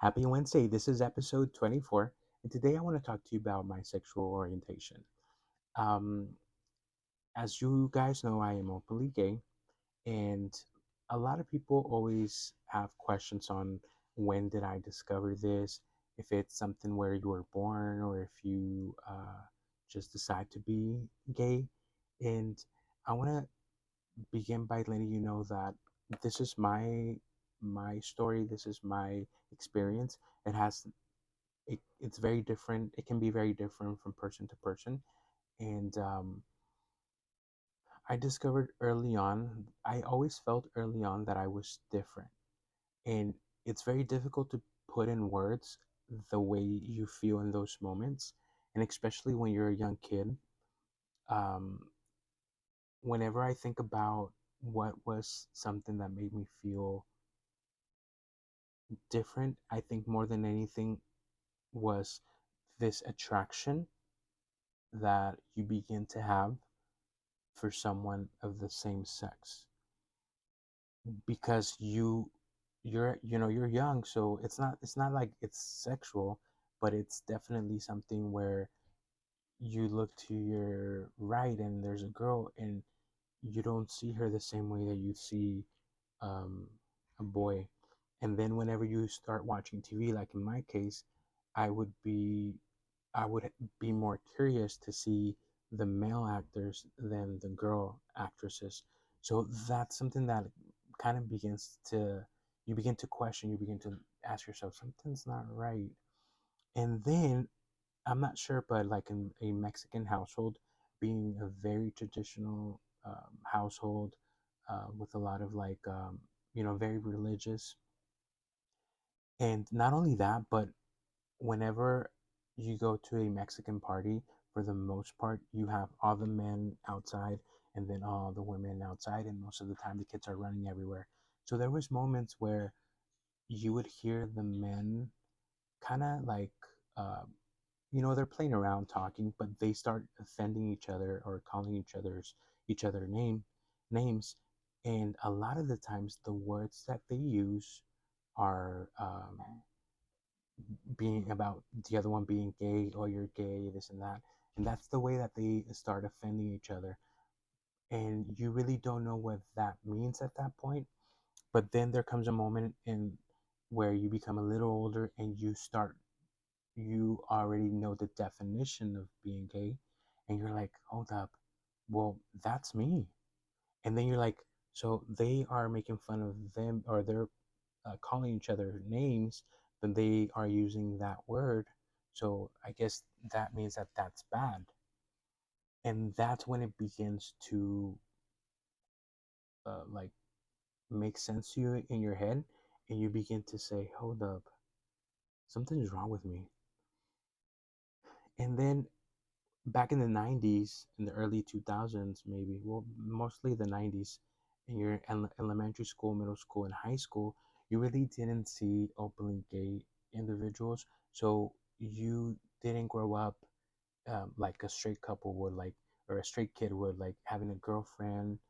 Happy Wednesday. This is episode 24, and today I want to talk to you about my sexual orientation. Um, as you guys know, I am openly gay, and a lot of people always have questions on when did I discover this, if it's something where you were born or if you just decide to be gay. And I want to begin by letting you know that this is my story. This is my experience. It's very different. It can be very different from person to person. And I discovered early on, I always felt early on that I was different. And it's very difficult to put in words the way you feel in those moments. And especially when you're a young kid, um, whenever I think about what was something that made me feel different, I think more than anything was this attraction that you begin to have for someone of the same sex because you're young, so it's not like it's sexual, but it's definitely something where you look to your right and there's a girl and you don't see her the same way that you see um, a boy. And then whenever you start watching TV, like in my case, I would be I would be more curious to see the male actors than the girl actresses. So that's something that kind of begins to you begin to question, you begin to ask yourself, something's not right. And then I'm not sure, but like in a Mexican household, being a very traditional household with a lot of very religious, and not only that, but whenever you go to a Mexican party, for the most part, you have all the men outside and then all the women outside, and most of the time the kids are running everywhere. So there was moments where you would hear the men kind of like, uh, they're playing around talking, but they start offending each other or calling each other names, and a lot of the times the words that they use are being about the other one being gay or you're gay, this and that. And that's the way that they start offending each other. And you really don't know what that means at that point. But then there comes a moment in where you become a little older and you already know the definition of being gay. And you're like, hold up, well, that's me. And then you're like, so they are making fun of them or they're calling each other names, then they are using that word. So I guess that means that that's bad. And that's when it begins to like make sense to you in your head. And you begin to say, hold up, something's wrong with me. And then back in the 90s, in the early 2000s, maybe, well, mostly the 90s, in your elementary school, middle school, and high school, you really didn't see openly gay individuals. So you didn't grow up like a straight couple would, like, or a straight kid would, like having a girlfriend,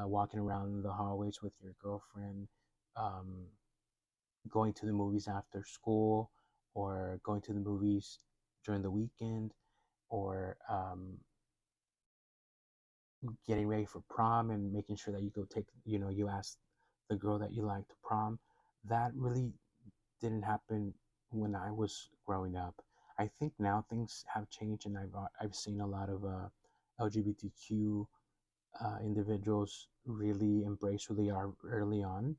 walking around the hallways with your girlfriend, um, going to the movies after school, or going to the movies during the weekend, or getting ready for prom and making sure that you go take, you ask the girl that you like to prom. That really didn't happen when I was growing up. I think now things have changed, and I've seen a lot of LGBTQ individuals really embrace who they are early on.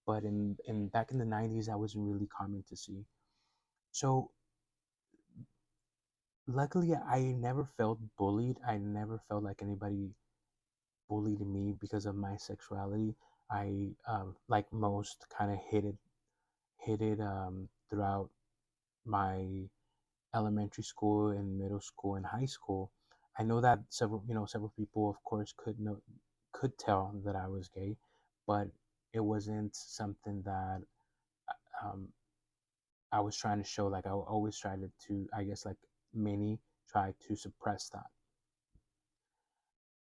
But in back in the 90s, that wasn't really common to see. So luckily, I never felt bullied. I never felt like anybody bullied me because of my sexuality. I like most kind of hid it throughout my elementary school and middle school and high school. I know that several people, of course, could tell that I was gay, but it wasn't something that um, I was trying to show. Like I always tried to, I guess, like many try to suppress that.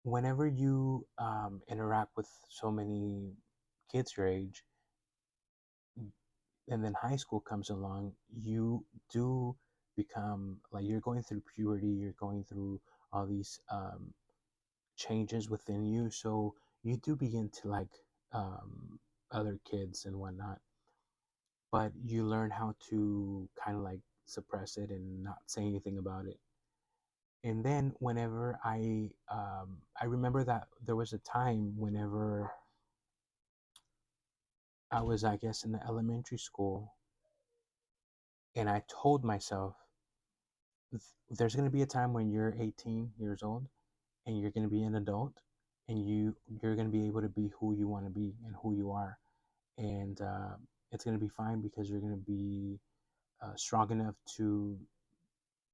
Whenever you interact with so many kids your age, and then high school comes along, you do become like you're going through puberty, you're going through all these changes within you. So you do begin to like other kids and whatnot, but you learn how to kind of like suppress it and not say anything about it. And then whenever I remember that there was a time whenever I was, I guess, in the elementary school, and I told myself there's going to be a time when you're 18 years old and you're going to be an adult, and you're going to be able to be who you want to be and who you are, and it's going to be fine because you're going to be strong enough to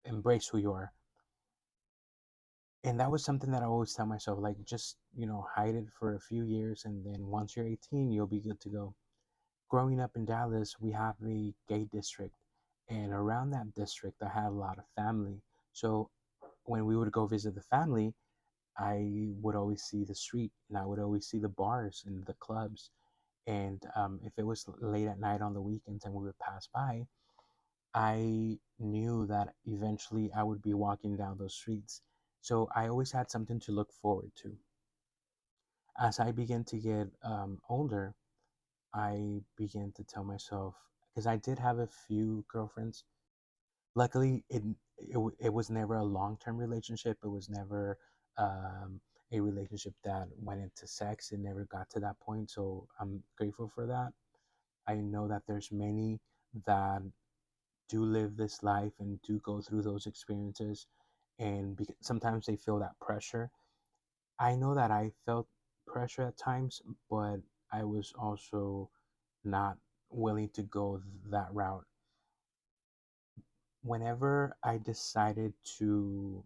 embrace who you are. And that was something that I always tell myself, like, just, hide it for a few years, and then once you're 18, you'll be good to go. Growing up in Dallas, we have a gay district, and around that district, I had a lot of family. So when we would go visit the family, I would always see the street, and I would always see the bars and the clubs. And if it was late at night on the weekends and we would pass by, I knew that eventually I would be walking down those streets. So I always had something to look forward to. As I began to get older, I began to tell myself, because I did have a few girlfriends. Luckily, it was never a long term relationship. It was never a relationship that went into sex. It never got to that point. So I'm grateful for that. I know that there's many that do live this life and do go through those experiences, and sometimes they feel that pressure. I know that I felt pressure at times, but I was also not willing to go that route. Whenever I decided to,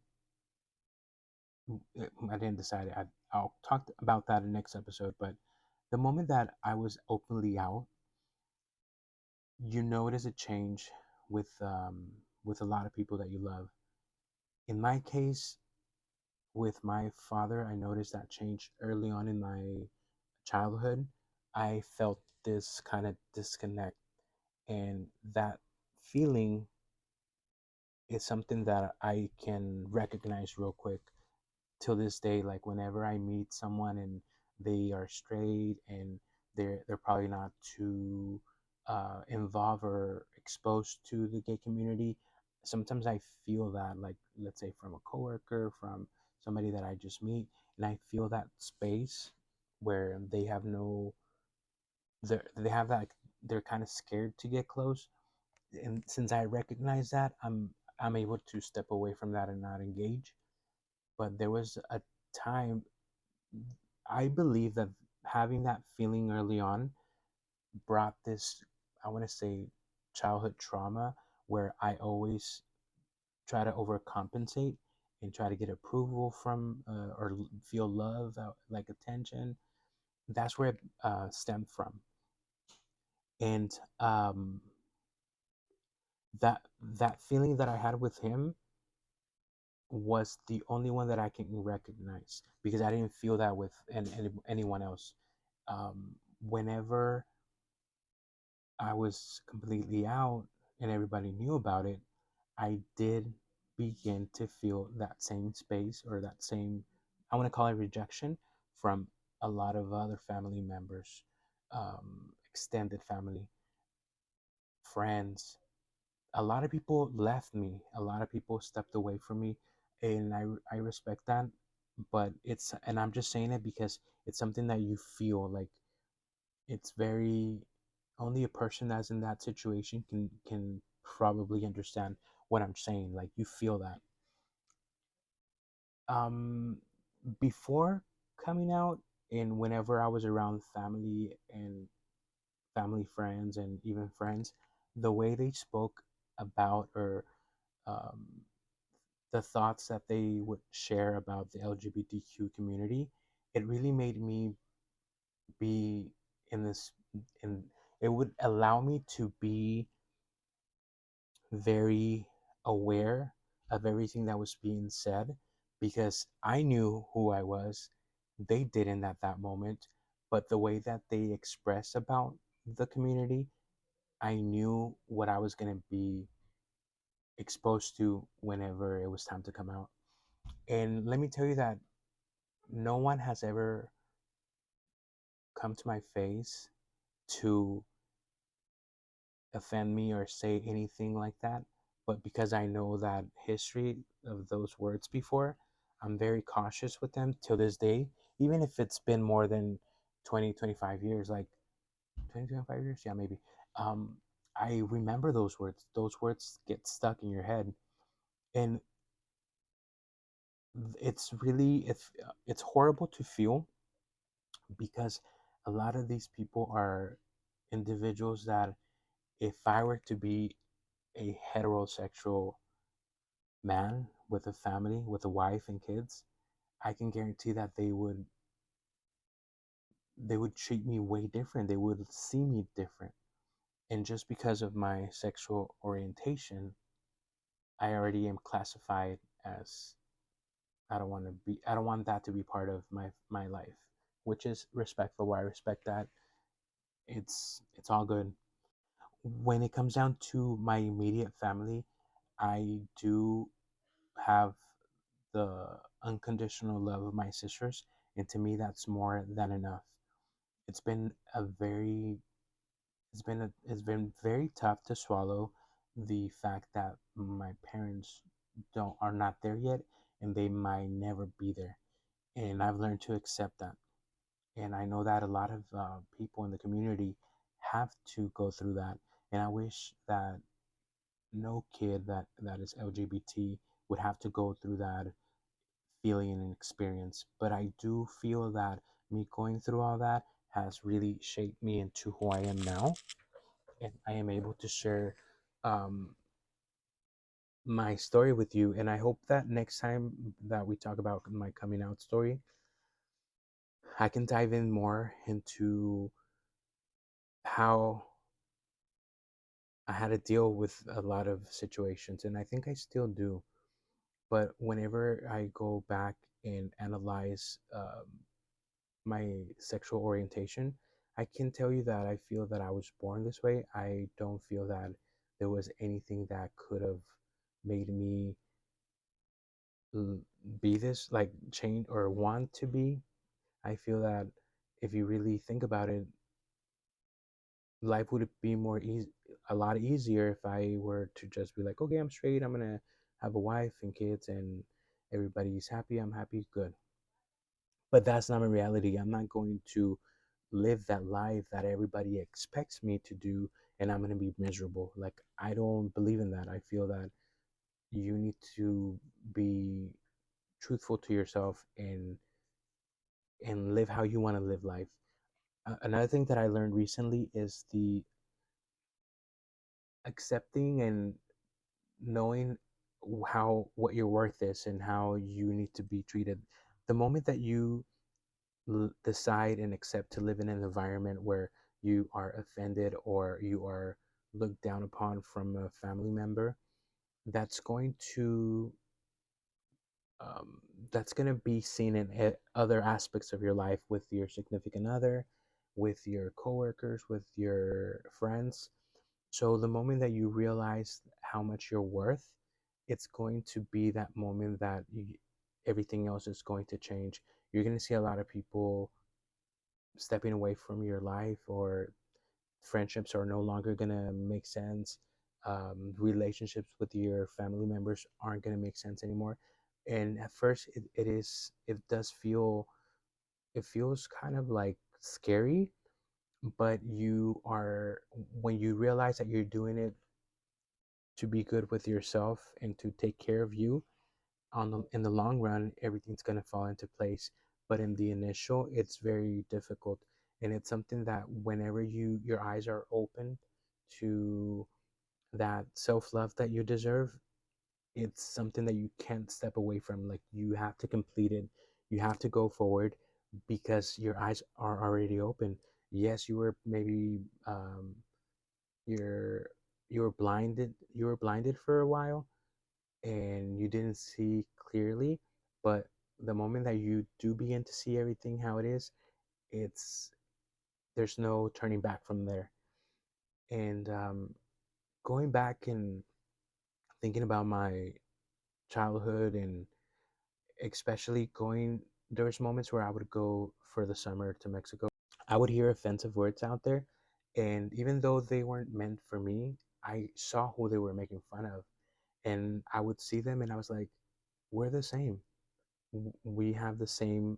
I didn't decide, I'll talk about that in the next episode, but the moment that I was openly out, you notice a change with a lot of people that you love. In my case, with my father, I noticed that change early on in my childhood. I felt this kind of disconnect, and that feeling is something that I can recognize real quick till this day. Like whenever I meet someone and they are straight and they're probably not too involved or exposed to the gay community, sometimes I feel that, like, let's say from a coworker, from somebody that I just meet, and I feel that space where they have no, they have that, they're kind of scared to get close. And since I recognize that, I'm able to step away from that and not engage. But there was a time, I believe that having that feeling early on brought this, I want to say, childhood trauma, where I always try to overcompensate and try to get approval from, or feel love, like attention. That's where it stemmed from. And that feeling that I had with him was the only one that I can recognize, because I didn't feel that with anyone else. Whenever I was completely out and everybody knew about it, I did begin to feel that same space, or that same, I want to call it rejection, from a lot of other family members, extended family, friends. A lot of people left me, a lot of people stepped away from me, and I respect that. But it's, and I'm just saying it because it's something that you feel like, it's very, only a person that's in that situation can probably understand what I'm saying. Like, you feel that. um Before coming out, and whenever I was around family and family friends and even friends, the way they spoke about, or um, the thoughts that they would share about the LGBTQ community, it really made me be in this, in it would allow me to be very aware of everything that was being said, because I knew who I was. They didn't at that moment, but the way that they express about the community, I knew what I was going to be exposed to whenever it was time to come out. And let me tell you that no one has ever come to my face to offend me or say anything like that. But because I know that history of those words before, I'm very cautious with them till this day, even if it's been more than 20, 25 years, like 20, 25 years, yeah, maybe. Um, I remember those words. Those words get stuck in your head. And it's horrible to feel because a lot of these people are individuals that if I were to be a heterosexual man with a family, with a wife and kids, I can guarantee that they would treat me way different. They would see me different. And just because of my sexual orientation, I already am classified as I don't want that to be part of my life, which is respectful. I respect that. It's all good. When it comes down to my immediate family, I do have the unconditional love of my sisters, and to me, that's more than enough. It's been a very, it's been very tough to swallow the fact that my parents don't are not there yet, and they might never be there. And I've learned to accept that. And I know that a lot of people in the community have to go through that. And I wish that no kid that is LGBT would have to go through that feeling and experience. But I do feel that me going through all that has really shaped me into who I am now, and I am able to share um, my story with you. And I hope that next time that we talk about my coming out story, I can dive in more into how I had to deal with a lot of situations, and I think I still do. But whenever I go back and analyze my sexual orientation, I can tell you that I feel that I was born this way. I don't feel that there was anything that could have made me be this, like change or want to be. I feel that if you really think about it, life would be more easy, a lot easier if I were to just be like, okay, I'm straight, I'm gonna have a wife and kids, and everybody's happy, I'm happy, good. But that's not my reality. I'm not going to live that life that everybody expects me to do, and I'm going to be miserable. Like, I don't believe in that. I feel that you need to be truthful to yourself and live how you want to live life. Another thing that I learned recently is the accepting and knowing how what your worth is and how you need to be treated. The moment that you decide and accept to live in an environment where you are offended or you are looked down upon from a family member, that's going to um, that's going to be seen in other aspects of your life with your significant other, with your coworkers, with your friends. So the moment that you realize how much you're worth, it's going to be that moment that everything else is going to change. You're going to see a lot of people stepping away from your life, or friendships are no longer going to make sense. Relationships with your family members aren't going to make sense anymore. And at first it does feel, it feels kind of like scary, but you are, when you realize that you're doing it to be good with yourself and to take care of you, in the long run everything's going to fall into place. But in the initial, it's very difficult, and it's something that whenever your eyes are open to that self-love that you deserve, it's something that you can't step away from. Like, you have to complete it, you have to go forward, because your eyes are already open. Yes, you were maybe you're you were blinded for a while and you didn't see clearly, but the moment that you do begin to see everything how it is, it's there's no turning back from there. And going back and thinking about my childhood, and especially going, there was moments where I would go for the summer to Mexico. I would hear offensive words out there, and even though they weren't meant for me, I saw who they were making fun of, and I would see them, and I was like, we're the same. We have the same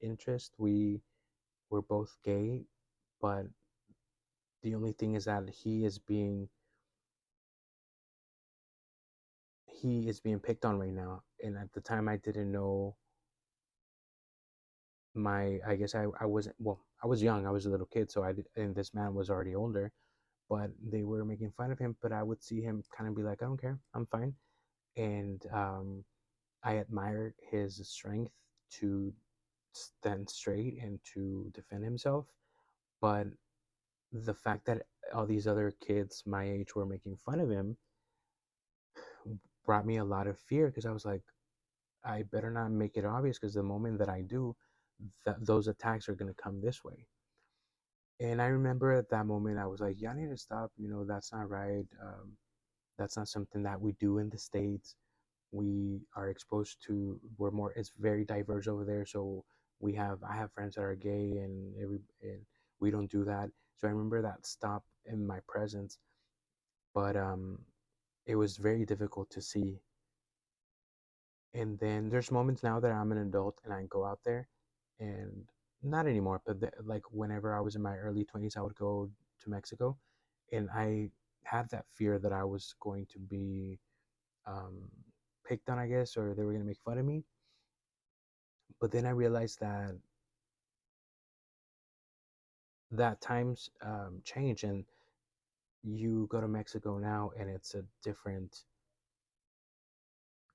interest. We're both gay, but the only thing is that he is being picked on right now. And at the time, I didn't know I guess I wasn't, well, I was young. I was a little kid, so and this man was already older, but they were making fun of him. But I would see him kind of be like, I don't care, I'm fine. And I admired his strength to stand straight and to defend himself. But the fact that all these other kids my age were making fun of him brought me a lot of fear, because I was like, I better not make it obvious, because the moment that I do, those attacks are going to come this way. And I remember at that moment, I was like, y'all need to stop. That's not right. That's not something that we do in the States. We are exposed to, we're more, it's very diverse over there. So I have friends that are gay, and we don't do that. So I remember that stop in my presence, but it was very difficult to see. And then there's moments now that I'm an adult and I go out there, and not anymore, but like whenever I was in my early 20s, I would go to Mexico, and I had that fear that I was going to be um, picked on, I guess, or they were going to make fun of me. But then I realized that times change, and you go to Mexico now, and it's a different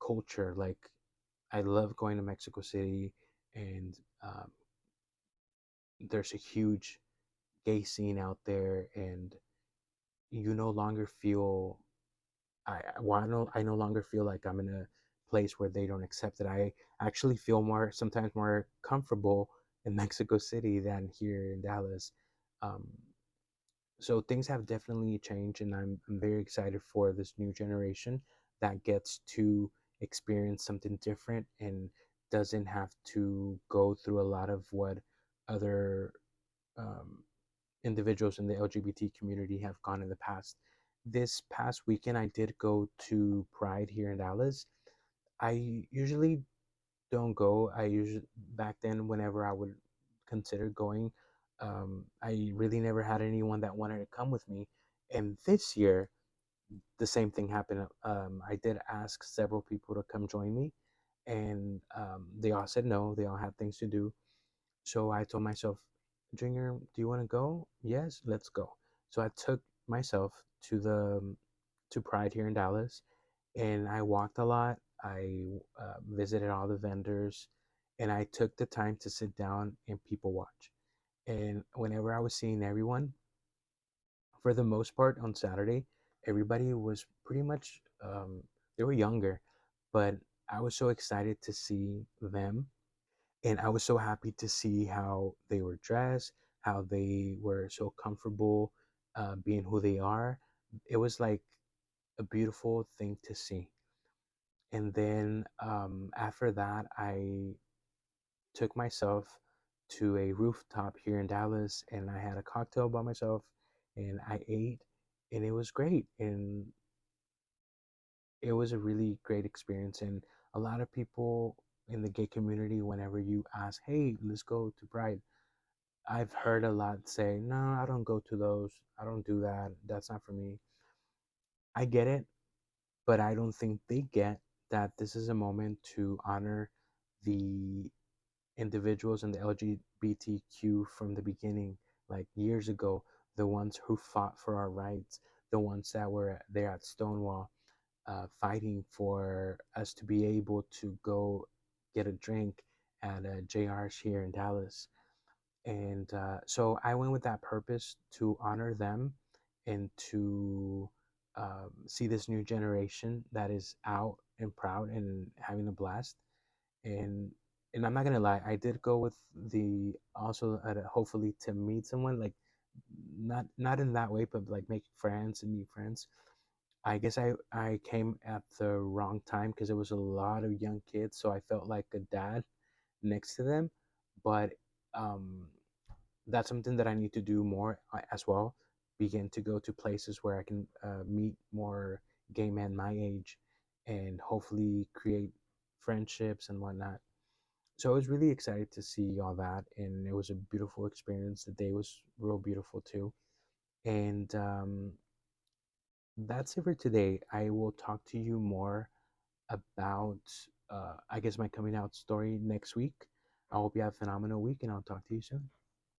culture. Like, I love going to Mexico City, and there's a huge gay scene out there, and you no longer feel I no longer feel like I'm in a place where they don't accept it. I actually feel sometimes more comfortable in Mexico City than here in Dallas. Um, so things have definitely changed, and I'm very excited for this new generation that gets to experience something different and doesn't have to go through a lot of what other um, individuals in the LGBT community have gone in the past. This past weekend, I did go to Pride here in Dallas. I usually don't go. I usually, back then, whenever I would consider going, I really never had anyone that wanted to come with me. And this year, the same thing happened. I did ask several people to come join me, and they all said no. They all had things to do. So I told myself, Junior, do you want to go? Yes, let's go. So I took myself to to Pride here in Dallas, and I walked a lot. I visited all the vendors, and I took the time to sit down and people watch. And whenever I was seeing everyone, for the most part on Saturday, everybody was pretty much they were younger, but I was so excited to see them, and I was so happy to see how they were dressed, how they were so comfortable being who they are. It was like a beautiful thing to see. And then after that, I took myself to a rooftop here in Dallas, and I had a cocktail by myself, and I ate, and it was great. And it was a really great experience. And a lot of people in the gay community, whenever you ask, hey, let's go to Pride, I've heard a lot say, no, I don't go to those. I don't do that. That's not for me. I get it, but I don't think they get that this is a moment to honor the individuals in the LGBTQ from the beginning, like years ago, the ones who fought for our rights, the ones that were there at Stonewall, fighting for us to be able to go get a drink at JR's here in Dallas. And so I went with that purpose to honor them and to see this new generation that is out and proud and having a blast. And and I'm not gonna lie, I did go with the also hopefully to meet someone. Like, not in that way, but like make friends and meet friends. I guess I came at the wrong time because there was a lot of young kids, so I felt like a dad next to them. But um, that's something that I need to do more as well. Begin to go to places where I can meet more gay men my age, and hopefully create friendships and whatnot. So I was really excited to see all that, and it was a beautiful experience. The day was real beautiful too, and that's it for today. I will talk to you more about, I guess, my coming out story next week. I hope you have a phenomenal week, and I'll talk to you soon.